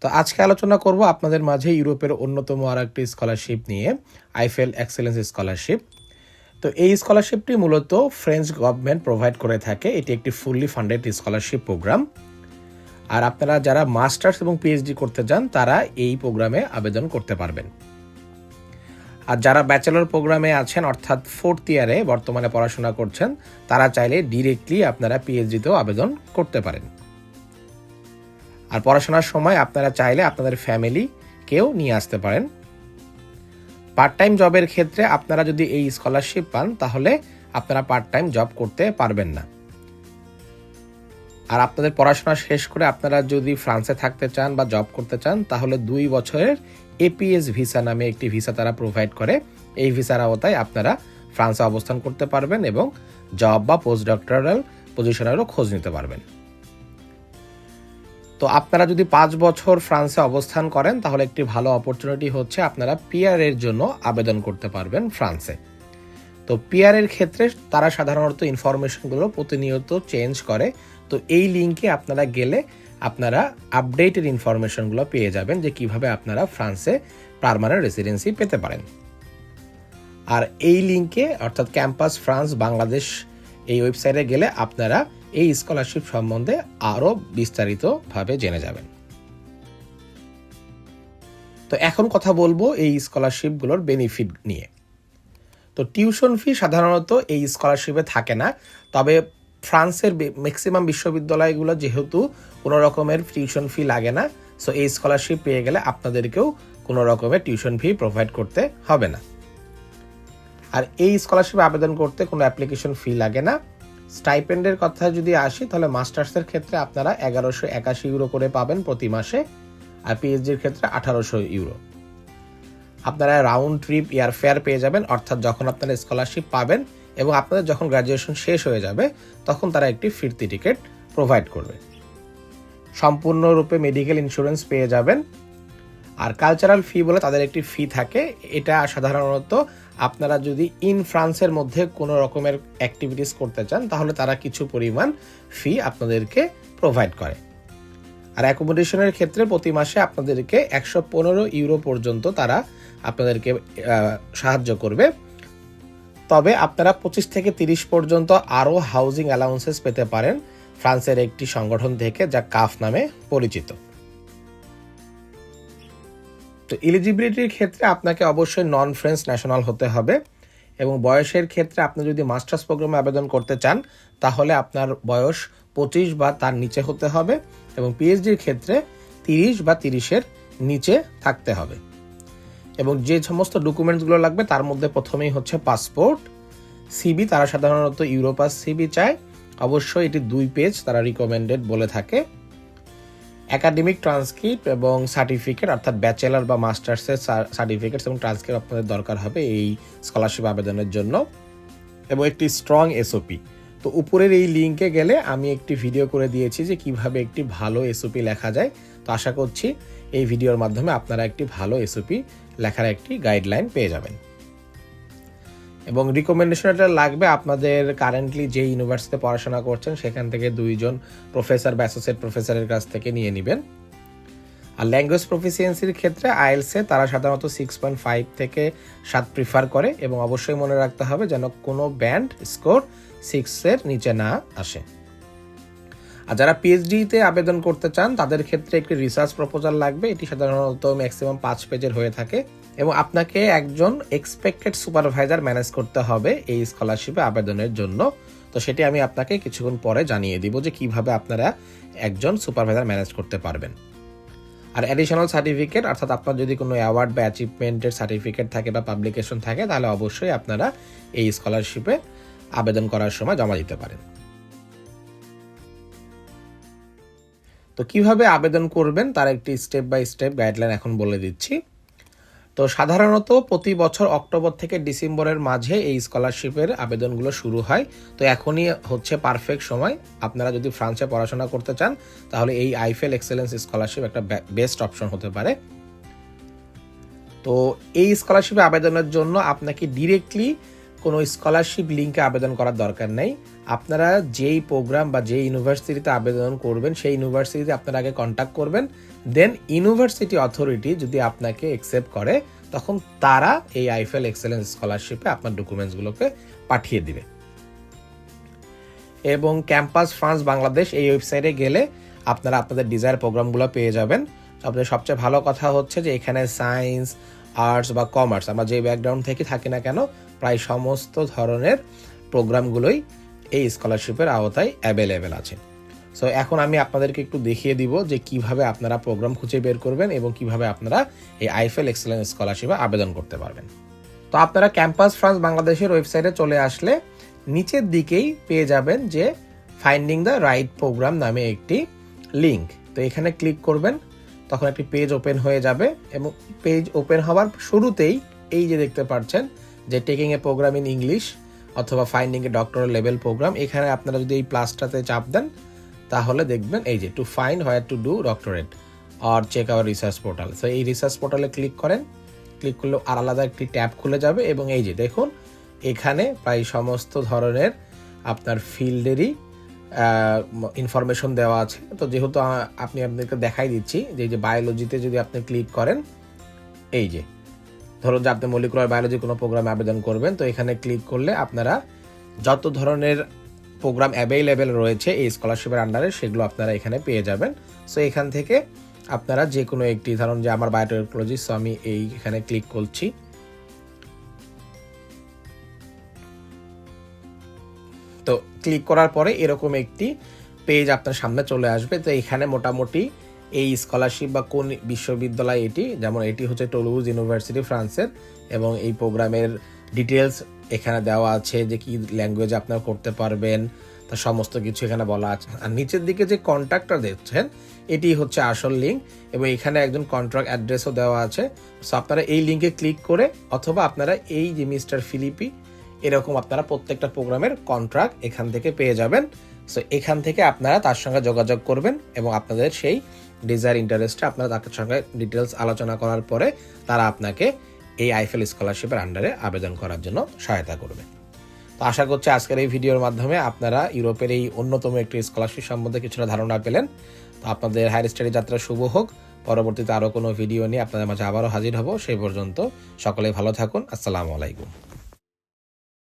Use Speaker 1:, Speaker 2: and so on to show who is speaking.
Speaker 1: তো আজকে আলোচনা করব আপনাদের মাঝে ইউরোপের অন্যতম আরেকটি স্কলারশিপ নিয়ে, আইফেল এক্সেলেন্স স্কলারশিপ। তো এই স্কলারশিপটি মূলত ফ্রেঞ্চ গভর্নমেন্ট প্রোভাইড করে থাকে। এটি একটি ফুললি ফান্ডেড স্কলারশিপ প্রোগ্রাম। আর আপনারা যারা মাস্টার্স এবং পিএইচডি করতে চান তারা এই প্রোগ্রামে আবেদন করতে পারবেন। আর যারা ব্যাচেলর প্রোগ্রামে আছেন অর্থাৎ 4th ইয়ারে বর্তমানে পড়াশোনা করছেন, তারা চাইলে ডিরেক্টলি আপনারা পিএইচডিতেও আবেদন করতে পারেন। আর পড়াশোনার সময় আপনারা চাইলে আপনাদের ফ্যামিলিকেও নিয়ে আসতে পারেন। পার্ট টাইম জবের ক্ষেত্রে আপনারা যদি এই স্কলারশিপ পান তাহলে আপনারা পার্ট টাইম জব করতে পারবেন না। আর আপনাদের পড়াশোনা শেষ করে আপনারা যদি ফ্রান্সে থাকতে চান বা জব করতে চান তাহলে 2 বছরের এপিএস ভিসা নামে একটি ভিসা তারা প্রোভাইড করে। এই ভিসার আওতায় আপনারা ফ্রান্সে অবস্থান করতে পারবেন এবং জব বা পোস্ট ডক্টরাল পজিশনেরও খোঁজ নিতে পারবেন। তো আপনারা যদি 5 বছর ফ্রান্সে অবস্থান করেন তাহলে একটি ভালো অপরচুনিটি হচ্ছে আপনারা পিআর এর জন্য আবেদন করতে পারবেন ফ্রান্সে। তো পিআর এর ক্ষেত্রে তারা সাধারণত ইনফরমেশনগুলো প্রতিনিয়ত চেঞ্জ করে। তো এই লিঙ্কে আপনারা গেলে আপনারা আপডেটেড ইনফরমেশনগুলো পেয়ে যাবেন যে কিভাবে আপনারা ফ্রান্সে পার্মানেন্ট রেসিডেন্সি পেতে পারেন। আর এই লিঙ্কে অর্থাৎ ক্যাম্পাস ফ্রান্স বাংলাদেশ এই ওয়েবসাইটে গেলে আপনারা এই স্কলারশিপ সম্বন্ধে আরও বিস্তারিতভাবে জেনে যাবেন। তো এখন কথা বলবো এই স্কলারশিপগুলোর বেনিফিট নিয়ে। তো টিউশন ফি সাধারণত এই স্কলারশিপে থাকে না, তবে ফ্রান্সের ম্যাক্সিমাম বিশ্ববিদ্যালয়গুলো যেহেতু কোনো রকমের টিউশন ফি লাগে না, সো এই স্কলারশিপ পেয়ে গেলে আপনাদেরকেও কোনো রকমের টিউশন ফি প্রোভাইড করতে হবে না। আর এই স্কলারশিপে আবেদন করতে কোনো অ্যাপ্লিকেশন ফি লাগে না। স্টাইপেন্ডের কথা যদি আসি তাহলে মাস্টার্সের ক্ষেত্রে আপনারা 1181 ইউরো করে পাবেন প্রতি মাসে, আর পিএইচডির ক্ষেত্রে 1800 ইউরো। আপনারা রাউন্ড ট্রিপ এয়ার ফেয়ার পেয়ে যাবেন, অর্থাৎ যখন আপনারা স্কলারশিপ পাবেন এবং আপনাদের যখন গ্র্যাজুয়েশন শেষ হয়ে যাবে তখন তারা একটি ফিরতি টিকিট প্রোভাইড করবে। সম্পূর্ণরূপে মেডিকেল ইন্স্যুরেন্স পেয়ে যাবেন। আর কালচারাল ফি বলে তাদের একটি ফি থাকে। এটা সাধারণত আপনারা যদি ইন ফ্রান্সের মধ্যে কোনো রকমের অ্যাক্টিভিটিস করতে চান তাহলে তারা কিছু পরিমাণ ফি আপনাদেরকে প্রোভাইড করে। আর অ্যাকোমোডেশনের ক্ষেত্রে প্রতি মাসে আপনাদেরকে 115 ইউরো পর্যন্ত তারা আপনাদেরকে সাহায্য করবে। তবে আপনারা 25 থেকে 30 পর্যন্ত আরও হাউজিং অ্যালাউন্সেস পেতে পারেন ফ্রান্সের একটি সংগঠন থেকে যা কাফ নামে পরিচিত। তো এলিজিবিলিটির ক্ষেত্রে আপনাকে অবশ্যই নন ফ্রেঞ্চ ন্যাশনাল হতে হবে এবং বয়সের ক্ষেত্রে আপনি যদি মাস্টার্স প্রোগ্রামে আবেদন করতে চান তাহলে আপনার বয়স 25 বা তার নিচে হতে হবে এবং পিএইচডির ক্ষেত্রে 30 বা 30-এর নিচে থাকতে হবে। এবং যে সমস্ত ডকুমেন্টসগুলো লাগবে তার মধ্যে প্রথমেই হচ্ছে পাসপোর্ট, সিবি। তারা সাধারণত ইউরোপাস সিবি চায়, অবশ্যই এটি 2 পেজ তারা রিকমেন্ডেড বলে থাকে। একাডেমিক ট্রান্সক্রিপ্ট এবং সার্টিফিকেট অর্থাৎ ব্যাচেলার বা মাস্টার্সের সার্টিফিকেটস এবং ট্রান্সক্রিপ্ট আপনাদের দরকার হবে এই স্কলারশিপ আবেদনের জন্য, এবং একটি স্ট্রং এসওপি। তো উপরের এই লিঙ্কে গেলে আমি একটি ভিডিও করে দিয়েছি যে কিভাবে একটি ভালো এসওপি লেখা যায়। তো আশা করছি এই ভিডিওর মাধ্যমে আপনারা একটি ভালো এসওপি লেখার একটি গাইডলাইন পেয়ে যাবেন। এবং রিকমেন্ডেশনটা লাগবে আপনাদের কারেন্টলি যে ইউনিভার্সিটিতে পড়াশোনা করছেন সেখান থেকে 2 জন প্রফেসর বা অ্যাসোসিয়েট প্রফেসরের কাছ থেকে নিয়ে নেবেন। আর ল্যাঙ্গুয়েজ প্রফিসিয়েন্সির ক্ষেত্রে আইএলসে তারা সাধারণত 6.5 থেকে 7 প্রিফার করে এবং অবশ্যই মনে রাখতে হবে যেন কোনো ব্যান্ড স্কোর 6-এর নিচে না আসে। আর যারা পিএইচডিতে আবেদন করতে চান তাদের ক্ষেত্রে একটি রিসার্চ প্রপোজাল লাগবে। এটি সাধারণত ম্যাক্সিমাম 5 পেজের হয়ে থাকে এবং আপনাকে একজন এক্সপেক্টেড সুপারভাইজার ম্যানেজ করতে হবে এই স্কলারশিপে আবেদনের জন্য। তো সেটি আমি আপনাকে কিছুক্ষণ পরে জানিয়ে দিব যে কিভাবে আপনারা একজন সুপারভাইজার ম্যানেজ করতে পারবেন। আর অ্যাডিশনাল সার্টিফিকেট অর্থাৎ আপনার যদি কোনো অ্যাওয়ার্ড বা অ্যাচিভমেন্টের সার্টিফিকেট থাকে বা পাবলিকেশন থাকে তাহলে অবশ্যই আপনারা এই স্কলারশিপে আবেদন করার সময় জমা দিতে পারেন। তো কিভাবে আবেদন করবেন তার একটি স্টেপ বাই স্টেপ গাইডলাইন এখন বলে দিচ্ছি। তো সাধারণত প্রতি বছর অক্টোবর থেকে ডিসেম্বরের মাঝে এই স্কলারশিপের আবেদনগুলো শুরু হয়। তো এখনই হচ্ছে পারফেক্ট সময়। আপনারা যদি ফ্রান্সে পড়াশোনা করতে চান তাহলে এই আইফেল এক্সেলেন্স স্কলারশিপ একটা বেস্ট অপশন হতে পারে। তো এই স্কলারশিপে আবেদনের জন্য আপনাকে ডিরেক্টলি কোনো স্কলারশিপ লিঙ্কে আবেদন করার দরকার নেই। আপনারা যেই প্রোগ্রাম বা যেই ইউনিভার্সিটিতে আবেদন করবেন সেই ইউনিভার্সিটিতে আপনারা আগে কন্ট্যাক্ট করবেন, দেন ইউনিভার্সিটি অথরিটি যদি আপনাকে অ্যাকসেপ্ট করে তখন তারা এই আইএফএল এক্সেলেন্স স্কলারশিপে আপনার ডকুমেন্টসগুলোকে পাঠিয়ে দিবে। এবং ক্যাম্পাস ফ্রান্স বাংলাদেশ এই ওয়েবসাইটে গেলে আপনারা আপনাদের ডিজায়ার প্রোগ্রামগুলো পেয়ে যাবেন। সবচেয়ে ভালো কথা হচ্ছে যে এখানে সায়েন্স, আর্টস বা কমার্স, আমরা যে ব্যাকগ্রাউন্ড থেকে থাকি না কেন, প্রায় সমস্ত ধরনের প্রোগ্রামগুলোই এই স্কলারশিপের আওতায় অ্যাভেলেবেল আছে। সো এখন আমি আপনাদেরকে একটু দেখিয়ে দিব যে কিভাবে আপনারা প্রোগ্রাম খুঁজে বের করবেন এবং কিভাবে আপনারা এই আইএফএল এক্সেলেন্স স্কলারশিপে আবেদন করতে পারবেন। তো আপনারা ক্যাম্পাস ফ্রান্স বাংলাদেশের ওয়েবসাইটে চলে আসলে নিচের দিকেই পেয়ে যাবেন যে ফাইন্ডিং দ্য রাইট প্রোগ্রাম নামে একটি লিঙ্ক। তো এখানে ক্লিক করবেন, তখন একটি পেজ ওপেন হয়ে যাবে এবং পেজ ওপেন হওয়ার শুরুতেই এই যে দেখতে পাচ্ছেন যে taking a programme in English অথবা finding a doctoral level programme, এখানে আপনারা যদি এই প্লাসটাতে চাপ দেন তাহলে দেখবেন এই যে to find where to do doctorate or check our research portal. So এই রিসার্চ পোর্টালে ক্লিক করেন, ক্লিক করলে আর আলাদা একটি ট্যাব খুলে যাবে এবং এই যে দেখুন এখানে প্রায় সমস্ত ধরনের আপনার ফিল্ডেরই ইনফরমেশন দেওয়া আছে। তো যেহেতু আপনি আপনাদেরকে দেখাই দিচ্ছি যে বায়োলজিতে যদি আপনি ক্লিক করেন, এই যে ধরুন যে আপনি মলিকুলার বায়োলজি কোনো প্রোগ্রামে আবেদন করবেন, তো এখানে ক্লিক করলে আপনারা যত ধরনের প্রোগ্রাম অ্যাভেলেবেল রয়েছে এই স্কলারশিপের আন্ডারে সেগুলো আপনারা এখানে পেয়ে যাবেন। সো এখান থেকে আপনারা যে কোনো একটি, ধরুন যে আমার বায়োটেকনোলজি, সো আমি এইখানে ক্লিক করছি। তো ক্লিক করার পরে এরকম একটি পেজ আপনার সামনে চলে আসবে। তো এখানে মোটামুটি এই স্কলারশিপ বা কোন বিশ্ববিদ্যালয় এটি, যেমন এটি হচ্ছে টুলুজ ইউনিভার্সিটি ফ্রান্সের, এবং এই প্রোগ্রামের ডিটেলস এখানে দেওয়া আছে যে কি ল্যাঙ্গুয়েজে আপনারা করতে পারবেন, তার সমস্ত কিছু এখানে বলা আছে। আর নিচের দিকে যে কন্ট্যাক্টটা দেখছেন এটি হচ্ছে আসল লিঙ্ক এবং এখানে একজন কন্ট্রাক্ট অ্যাড্রেসও দেওয়া আছে। সো আপনারা এই লিঙ্কে ক্লিক করে অথবা আপনারা এই যে মিস্টার ফিলিপি এরকম আপনারা প্রত্যেকটা প্রোগ্রামের কন্ট্রাক্ট এখান থেকে পেয়ে যাবেন। সো এখান থেকে আপনারা তার সঙ্গে যোগাযোগ করবেন এবং আপনাদের সেই ডিজায়ার ইন্টারেস্টে আপনারা তার সঙ্গে ডিটেলস আলোচনা করার পরে তারা আপনাকে এই আইএফএল স্কলারশিপের আন্ডারে আবেদন করার জন্য সহায়তা করবে। তো আশা করছি আজকের এই ভিডিওর মাধ্যমে আপনারা ইউরোপের এই অন্যতম একটি স্কলারশিপ সম্বন্ধে কিছুটা ধারণা পেলেন। তো আপনাদের হায়ার স্টাডি যাত্রা শুভ হোক। পরবর্তীতে আরও কোনো ভিডিও নিয়ে আপনাদের মাঝে আবারও হাজির হব। সেই পর্যন্ত সকলেই ভালো থাকুন। আসসালামু আলাইকুম।